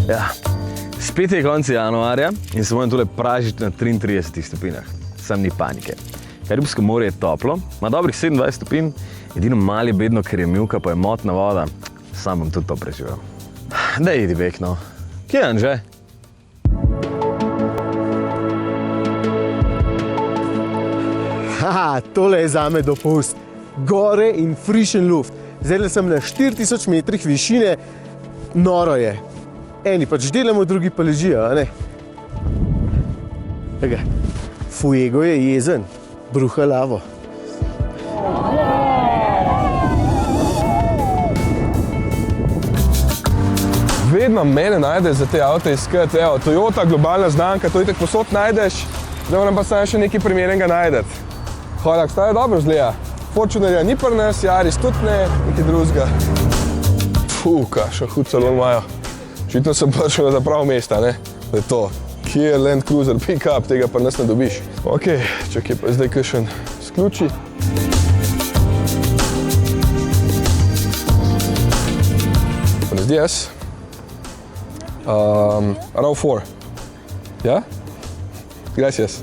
Ja. Spet je konec januarja in se moram tole pražiti na 33 stopinjah. Sam ni panike. Karibsko morje je toplo, ima dobrih 27 stopinj, edino malo je bedno, ker je mivka, pa je motna voda. Sam bom tudi to preživel. Daj, idi bek, no. Kje je Anže? Haha, tole je zame dopust. Gore in frišen luft. Zdaj sem na 4000 metrih višine, noro je. Eni pač delamo, drugi pa ležijo, a ne? Tega, Fuego je jezen, bruha lavo. Vedno mene najdeš za te avto iskati. Evo, Toyota, globalna znamka, to itak posod najdeš, zdaj moram pa samo še nekaj primernega najdeti. Hvala, staje dobro zgleda. Fortunerja ni pri nas, Yaris tudi ne, nekaj drugega. Kakšen hud salon imajo. Očitno sem prišel na pravo mesta, ne? Da je to. Kia Land Cruiser pick-up, tega pa nas ne dobiš. Ok, čakaj pa zdaj kakšen sključi. Buenos dias. RAV4. Ja? Gracias.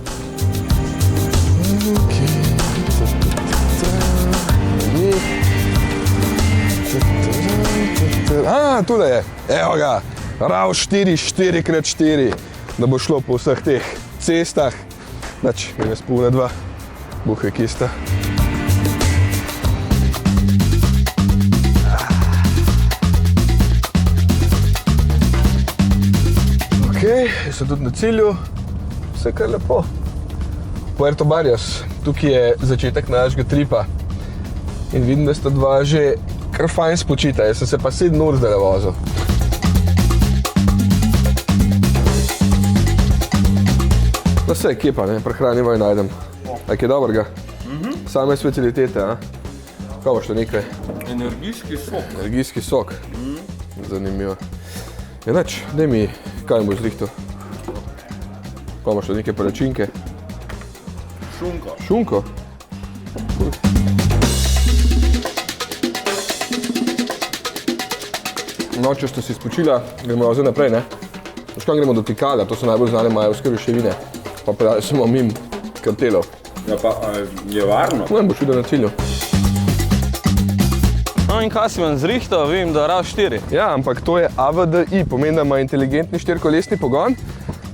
Tule je. Evo ga. RAV4, 4x4. Da bo šlo po vseh teh cestah. Znači, mi ne spune dva. Buhe kista. Ok, sem tudi na cilju. Vse kar lepo. Puerto Barrios. Tukaj je začetek našega tripa. In vidim, da sta dva že kar fajn spočita. Jaz sem se pa 7 ur zdaj vozil. No vse, kje pa, ne? Prehranivo in najdem. Ak je dobrega? Same specialitete, a? Kaj boš to nekaj? Energijski sok. Energijski sok. Zanimivo. Ja, nač, daj mi, kaj boš zrihtal? Kaj boš to neke palačinke? Šunko. Šunko? No, če ste si spočila, gremo zdaj naprej, ne? Veš kam gremo do Tikala, to so najbolj znane majevske ruševine. Pa pravi samo mimo kartelov. Ja pa, je varno? Ne boš videl na cilju. No in kaj si vam zrihtal, vidim, da RAV4. Ja, ampak to je AVDI, pomeni, da ima inteligentni 4-kolesni pogon.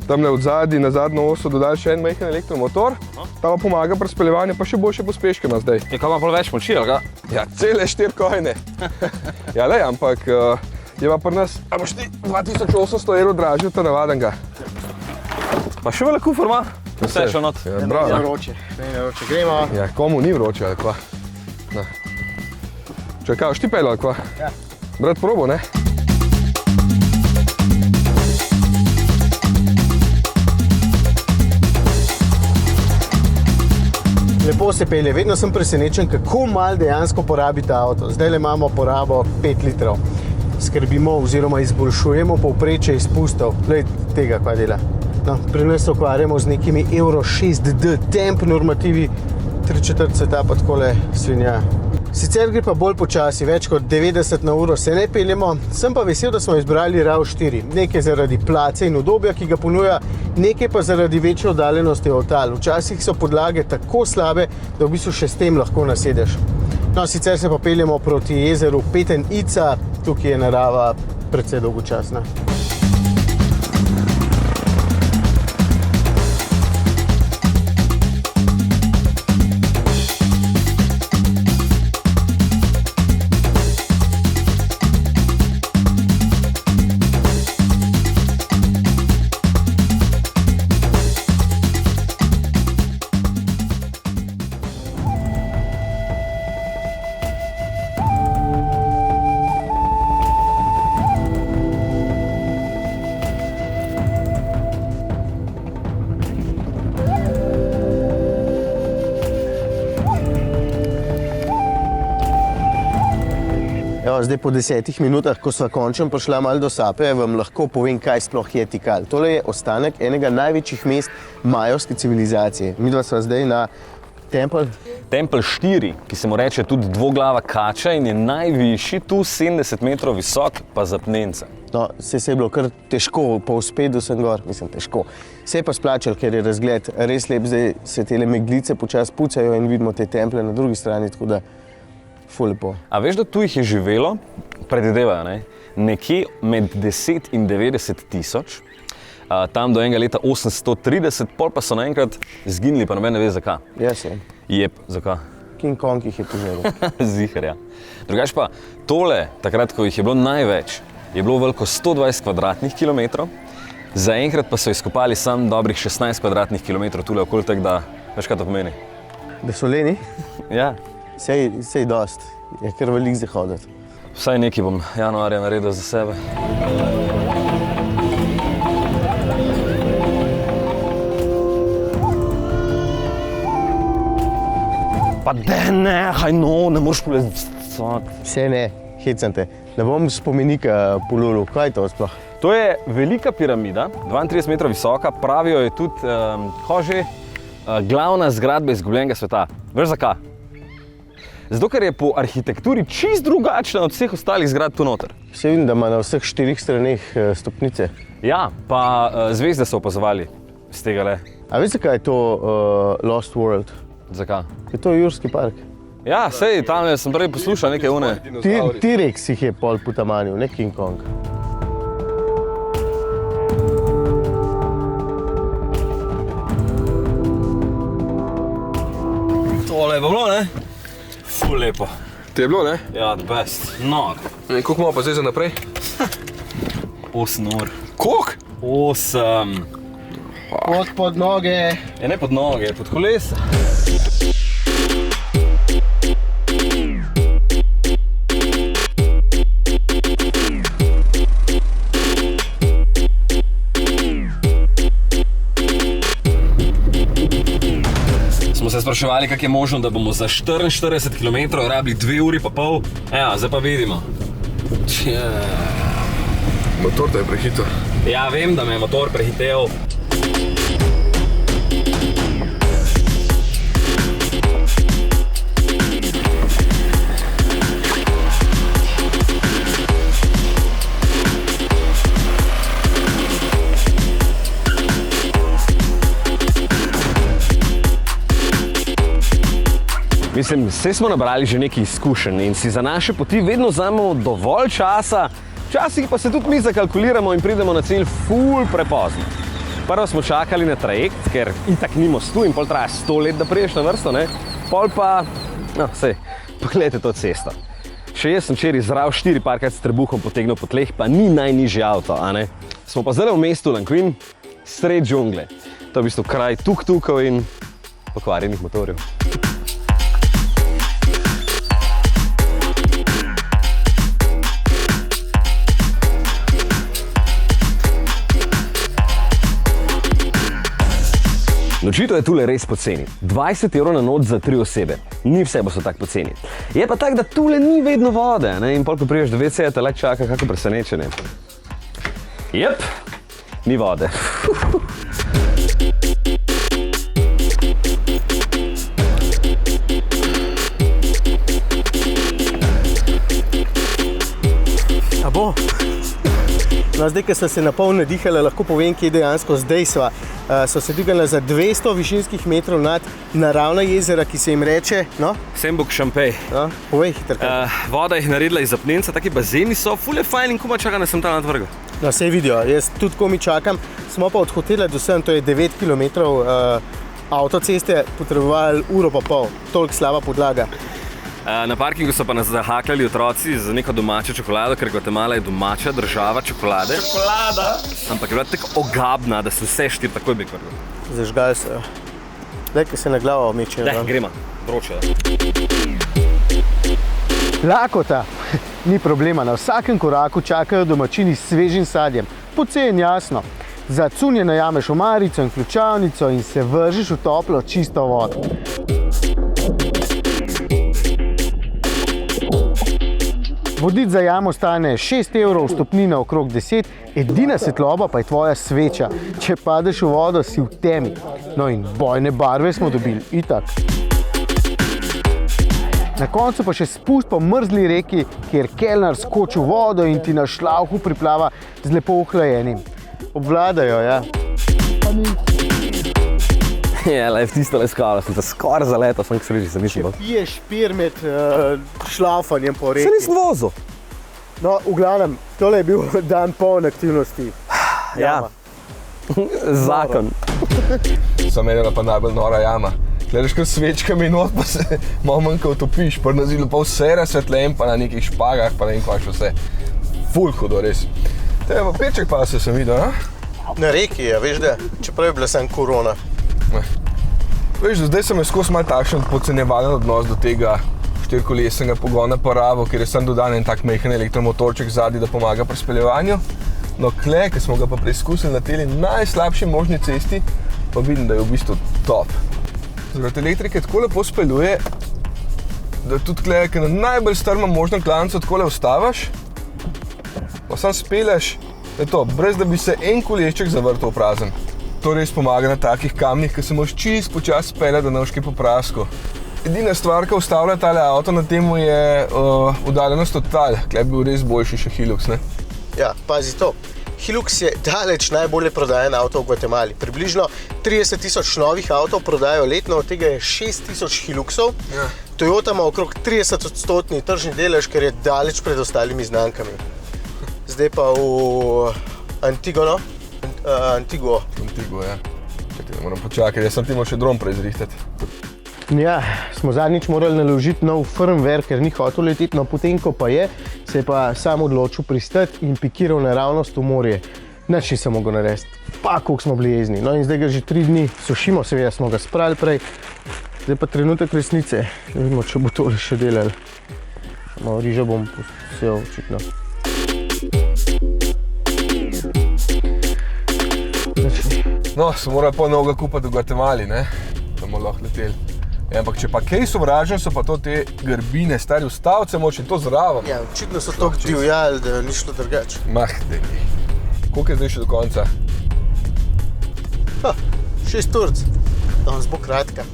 Tamle od zadnji na zadnjo oso dodali še en majhen elektromotor. Ta pa pomaga pri speljevanju, pa še boljše pospeške ima zdaj. Je kaj ima bolj več moči, ali kaj? Ja, cele 4 konje. Ja, lej, ampak je pa pri nas, a boš ti 2800 evrov dražji od ta navadenega. Pa še velik kufer ima? Vse še not. Ja, bravo. Ne vroče, gremo. Ja, komu ni vroče, ali kva? Čakaj, kaj, boš ti peljal, ali kva? Ja. Brat, probo, ne? Lepo se pelje, vedno sem presenečen, kako malo dejansko porabi ta avto. Zdaj imamo porabo 5 litrov. Skrbimo oziroma izboljšujemo povprečje izpustov. Glej tega, kaj dela. No, pri nas se ukvarjamo z nekimi Euro 6D temp normativi, 3/4 sveta pa takole svinja. Sicer gre pa bolj počasi, več kot 90 na uro se ne peljemo, sem pa vesel, da smo izbrali RAV4. Nekaj zaradi place in udobja, ki ga ponuja, nekaj pa zaradi večje oddaljenosti od tal. Včasih so podlage tako slabe, da v bistvu še s tem lahko nasedeš. No, sicer se pa peljemo proti jezeru Petenica, tukaj je narava precej dolgočasna. Zdaj po 10 minutah, ko sva končno prišla malo do Sape, vam lahko povem, kaj sploh je Tikal. Tole je ostanek enega največjih mest majevske civilizacije. Midva sva zdaj na Tempelj. Tempelj 4, ki se mu reče tudi dvoglava kača in je najvišji, tu 70 metrov visok, pa zapnenca. No, se je bilo kar težko, po uspedu sem gor, mislim težko. Se je pa splačal, ker je razgled res lep, zdaj se tele meglice počasi pucajo in vidimo te templje na drugi strani, tako da ful lepo. A veš, da tu jih je živelo, predvidevajo, ne? Nekje med 10 in 90 tisoč, tam do enega leta 830, pol pa so naenkrat zginili, pa noben ne ve zakaj. Jaz sem. Jep, zakaj? King Kong jih je požrl. Ziher, ja. Drugač pa tole, takrat, ko jih je bilo največ, je bilo veliko 120 kvadratnih kilometrov, zaenkrat pa so izkopali sam dobrih 16 kvadratnih kilometrov tule okoli, tako da, veš kaj to pomeni? Da so leni? Ja, Sej dost, je kar velik za hoditi. vsaj nekaj bom januarja naredil za sebe. Pa nehaj, no, ne moreš plesati. Vse ne, hecam te. Ne bom spomenika polulil, kaj je to sploh? To je velika piramida, 32 metrov visoka, pravijo je tudi glavna zgradba izgubljenega sveta. Veš zakaj? Zato, ker je po arhitekturi čist drugačna od vseh ostalih zgradb tu noter. Vse vidim, da ima na vseh 4 straneh stopnice. Ja, pa zvezde so opazovali z tega le. A veš, zakaj je to Lost World? Zakaj? Je to Jurski park. Ja, sej, tam sem prej poslušal neke une. T-Rex jih je pol putamanil, ne King Kong. Tole je bilo, ne? Ful lepo. Ti je bilo, ne? Ja, the best. No, Koliko imamo pa zdaj za naprej? 8 ur. Koliko? 8. Pod noge. Je ne pod noge, pod kolesa. Smo se spraševali, kako je možno, da bomo za 44 km rabili 2 uri pa pol. Ja, zdaj pa vidimo. Motor te je prehitel. Ja, vem, da me je motor prehitel. Mislim, vse smo nabrali že nekaj izkušenj in si za naše poti vedno vzamemo dovolj časa, včasih pa se tudi mi zakalkuliramo in pridemo na cilj ful prepozno. Prvo smo čakali na trajekt, ker itak ni mostu in pol traja 100 let, da priješ na vrsto, ne? Pol pa, no, sej, pogledajte to cesto. Še jaz sem včeraj zdrav 4 parkrat s trebuhom potegnil po tleh, pa ni najnižji avto, a ne? Smo pa zdaj v mestu Lanquin, sred džungle. To je v bistvu kraj tuk-tukov in pokvarjenih motorjev. Nočitev je tule res poceni. 20 € na noč za 3 osebe. Ni vse bo so tako poceni. Je pa tako, da tule ni vedno vode, ne? In pol, ko priješ do WC-ja, te lek čaka kako presenečenje. Jep, ni vode. A bo? No, zdaj, ko sem se napol nadihala, lahko povem, kje dejansko zdaj sva. So se dvigali za 200 višinskih metrov nad naravna jezera, ki se jim reče, no? Sembok Šampej. No, povej hitro. Voda jih naredila iz zapnenca, taki bazeni so, ful je fajn in kuma čakam, da sem tam nadvrgal. No, sej vidijo, jaz tudi komi čakam. Smo pa od hotela do sem, to je 9 km avtoceste, potrebovali uro pa pol. Toliko slaba podlaga. Na parkingu so pa nas zahakljali otroci z neko domačo čokolado, ker Gvatemala je domača država čokolade. Čokolada! Ampak je bila tako ogabna, da sem vse 4 takoj bi kvrnil. Zažgali so jo. Daj, ko se na glavo meče. Gremo, vroče. Lakota, ni problema, na vsakem koraku čakajo domačini s svežim sadjem. Poceni, jasno. Za cunje najameš omarico in ključavnico in se vržeš v toplo, čisto vodo. Voditi za jamo stane 6 €, vstopnina okrog 10, edina svetloba pa je tvoja sveča. Če padeš v vodo, si v temi. No in bojne barve smo dobili, itak. Na koncu pa še spust po mrzli reki, kjer kelnar skoči v vodo in ti na šlavhu priplava z lepo ohlajenim. Obvladajo, ja. Ja, le v tisto skalo, sem se skoraj zaletel, sem k sreči, se nisem bal. Piješ pir med šlaufanjem po reki. Se nisem vozil. No, v glavnem, tole je bil dan poln aktivnosti. Ja. Zakon. Sem imela pa najbolj nora jama. Gledaš kar svečkami not, pa se malo manj kot utopiš, pa na zidu pa vse razsvetljen, pa na nekih špagah, pa ne vem kva še vse. Ful hudo, res. Te pa peček pa se sem videl, a? Na reki je, veš da, čeprav je bila sam korona. Veš, zdaj sem skozi malo takšen podcenjevalen odnos do tega štirikolesnega pogona po rabu, ker je sam dodan en tak mehen elektromotorček zadnji, da pomaga pri speljevanju. No, kle, ki smo ga pa preizkusili na teli najslabši možni cesti, pa vidim, da je v bistvu top. Zaradi elektrike tako lepo speljuje, da tudi kle, ki na najbolj strmem možnem klancu takole ustaviš, pa sam spelješ, je to, brez da bi se en kolešček zavrtal v prazen. To res pomaga na takih kamnih, ki se moraš čist počas speljati, da ne boš kaj po prasku. Edina stvar, ki ustavlja tale avto na temu, je oddaljenost od tal. Kle bi bil res boljši še Hilux, ne? Ja, pazi to. Hilux je daleč najbolje prodajen avto v Gvatemali. Približno 30 000 novih avtov prodajo letno, od tega je 6 000 Hiluxov. Ja. Toyota ima okrog 30% tržni delež, ker je daleč pred ostalimi znamkami. Zdaj pa v Antiguo, ja. Čakaj, moram počakati, jaz sem ti moral še dron preizrihtati. Ja, smo zadnjič morali naložiti nov firmware, ker ni hotel leteti, no potem, ko pa je, se je pa sam odločil pristati in pikiral naravnost v morje. Nič nisem mogel narediti. Pa, koliko smo bili jezni. No in zdaj ga že 3 dni sušimo, seveda smo ga sprali prej. Zdaj pa trenutek resnice. Ne vidimo, če bo tole še delali. No, riža bom posel, očitno. No, sem moral pa novega kupiti v Gvatemali, ne? Da bomo lahko leteli. Ja, ampak če pa kaj sovražen, so pa to te grbine, stari ustavce moč in to zraven. Ja, očitno so to divjali, da ni šlo drugače. Mah, dej. Koliko je zdaj še do konca? 6 urc. Danes bo kratka.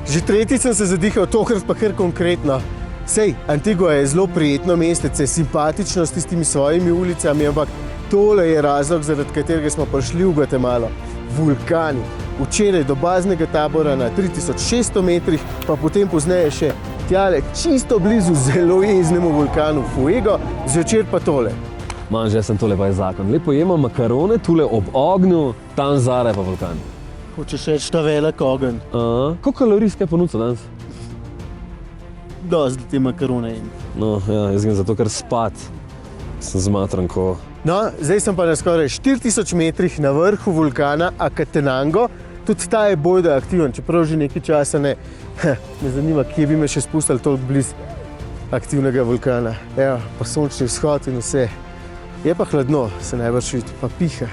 Že tretjič sem se zadihal, tokrat pa kar konkretno. Sej, Antigua je zelo prijetno mestece, simpatično s tistimi svojimi ulicami, ampak tole je razlog, zaradi katerega smo prišli v Gvatemalo. Vulkani. Včeraj do baznega tabora na 3600 metrih, pa potem pozneje še tjale čisto blizu zelo jeznemu vulkanu Fuego, zvečer pa tole. Man, že sem tole pa je zakon. Lepo jemo makarone, tule ob ognju, tam zare pa vulkan. Hočeš reči ta velik ogenj? Koliko kalorij kaj ponuca danes? Dosti te makarone jem. No, ja, jaz grem zato, ker spat. Sem zmatran ko... No, zdaj sem pa na skoraj 4000 metrih na vrhu vulkana Acatenango. Tudi ta je bojda aktiven, čeprav že nekaj časa ne. Me zanima, kje bi me še spustili toliko blizu aktivnega vulkana. Evo, pa sončni vzhod in vse. Je pa hladno, se najbrž vidi, pa piha,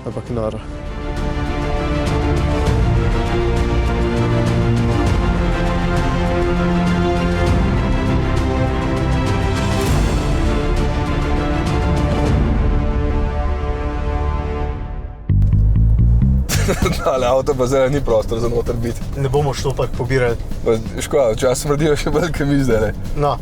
ampak noro. Tale avto pa zdaj ni prostor za noter biti. Ne bomo štopak pobirali. Škoda, včasih smrdijo še velike mizdele. No,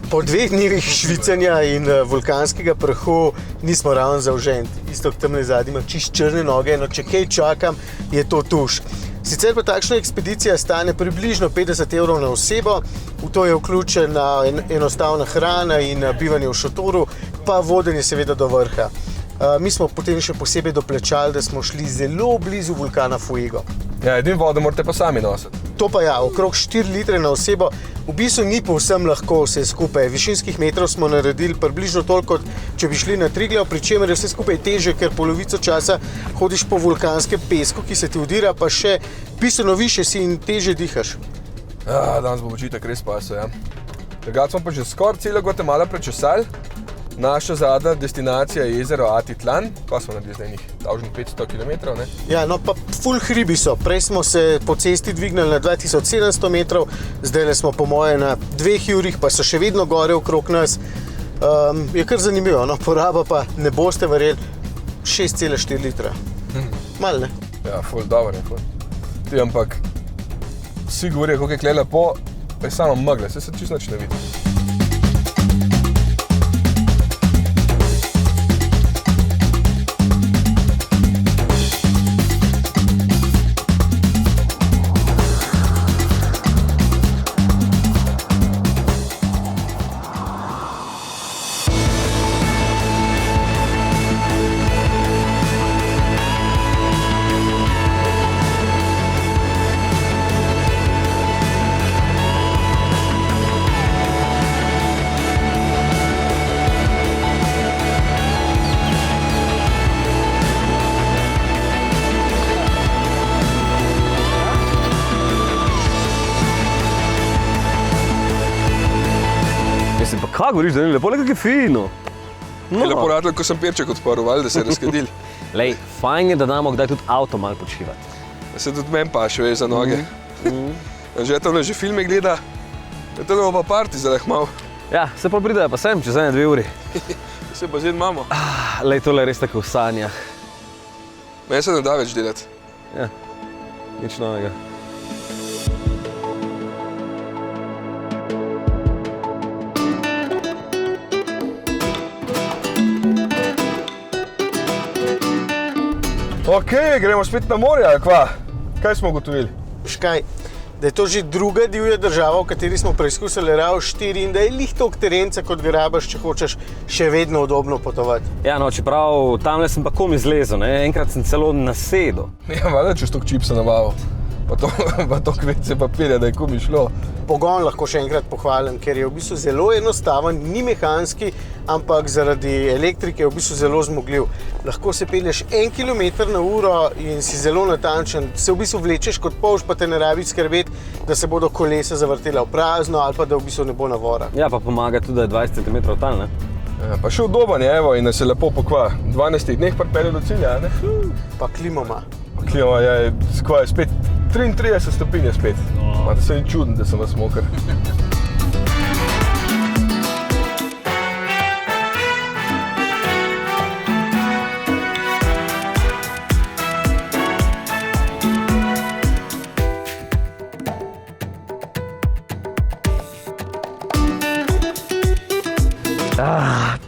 po 2 dnevih švicanja in vulkanskega prahu nismo ravno zauženi. Isto tamle zadnji ima čist črne noge, no če kaj čakam, je to tuš. Sicer pa takšna ekspedicija stane približno 50 € na osebo, v to je vključena enostavna hrana in bivanje v šotoru, pa vodenje seveda do vrha. Mi smo potem še posebej doplačali, da smo šli zelo blizu vulkana Fuego. Ja, edin vodo morate pa sami nositi. To pa ja, okrog 4 litre na osebo. V bistvu ni povsem lahko vse skupaj. Višinskih metrov smo naredili približno toliko, kot če bi šli na Triglav, pri čemer je vse skupaj težje, ker polovico časa hodiš po vulkanskem pesku, ki se ti udira, pa še bistveno više si in težje dihaš. Ja, danes bo očitek res pasel, ja. Drugače smo pa že skoraj celo Gvatemalo prečesali. Naša zadnja destinacija je jezero Atitlan, pa smo naredili zdaj njih 1500 km. Ne? Ja, no pa ful hribi so. Prej smo se po cesti dvignili na 2700 metrov, zdaj smo po moje na 2 urih, pa so še vedno gore okrog nas. Je kar zanimivo, no, poraba pa ne boste verjeli 6,4 litra. Mal ne? Ja, ful, dobro je, ful. Ti, ampak vsi govorijo, kako je kle lepo, pa je samo megle, se čisto nič ne vidi. Mislim, pa kaj govoriš, da ni lepo, le kak je fino. Je lepo radilo, ko sem perček odprl, valjda se je razkadil. Lej, fajn je, da damo kdaj tudi avto malo počivati. Se tudi meni paše, veš, za noge. Že tam že filme gleda, je to pa party zdaj malo. Ja, se pa pridejo pa sem, čez 1-2 uri. Se pa zdaj imamo. Lej, tole je res tako v sanjah. Meni se ne da več delati. Ja, nič novega. Ok, gremo spet na morje, ali kva? Kaj smo ugotovili? Škaj, da je to že druga divja država, v kateri smo preizkusili RAV4 in da je lih toliko terenca, kot grabaš, če hočeš še vedno udobno potovati. Ja, no, čeprav tamle sem pa kom izlezel, ne? Enkrat sem celo nasedel. Ja, valjda, če stok čipsa nabavil. Pa to kvece papirja, da je komi šlo. Pogon lahko še enkrat pohvalim, ker je v bistvu zelo enostaven, ni mehanski, ampak zaradi elektrike je v bistvu zelo zmogljiv. Lahko se pelješ 1 km na uro in si zelo natančen, se v bistvu vlečeš kot polž, pa te ne rabi skrbeti, da se bodo kolesa zavrtela v prazno ali pa da v bistvu ne bo navora. Ja, pa pomaga tudi, da je 20 cm tal, ne? Ja, pa še udoben je, evo, in da se lepo pokva. 12 dneh pripelje do cilja, ne? Pa klimoma. Klima je skvaj, spet 33 stopinj je spet. Ma, da se ni čuden, da sem vas moker.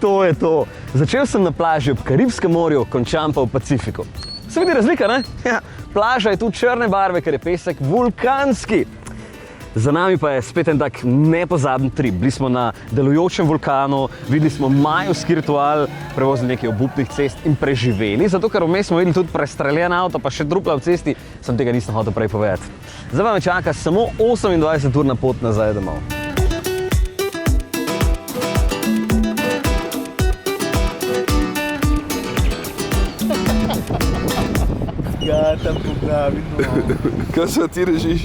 To je to. Začel sem na plaži ob Karibskem morju, končam pa v Pacifiku. Se vidi razlika, ne? Ja, plaža je tu črne barve, ker je pesek vulkanski. Za nami pa je spet en tak nepozaben trip. Bili smo na delujočem vulkanu, videli smo majevski ritual, prevozili nekaj obupnih cest in preživeli, zato ker vmes smo videli tudi prestreljen avto, pa še trupla v cesti, sem tega nisem hotel prej povedati. Zdaj pa me čaka samo 28 ur na pot nazaj domov. Ja, tam popravi. Kaj se ti režiš?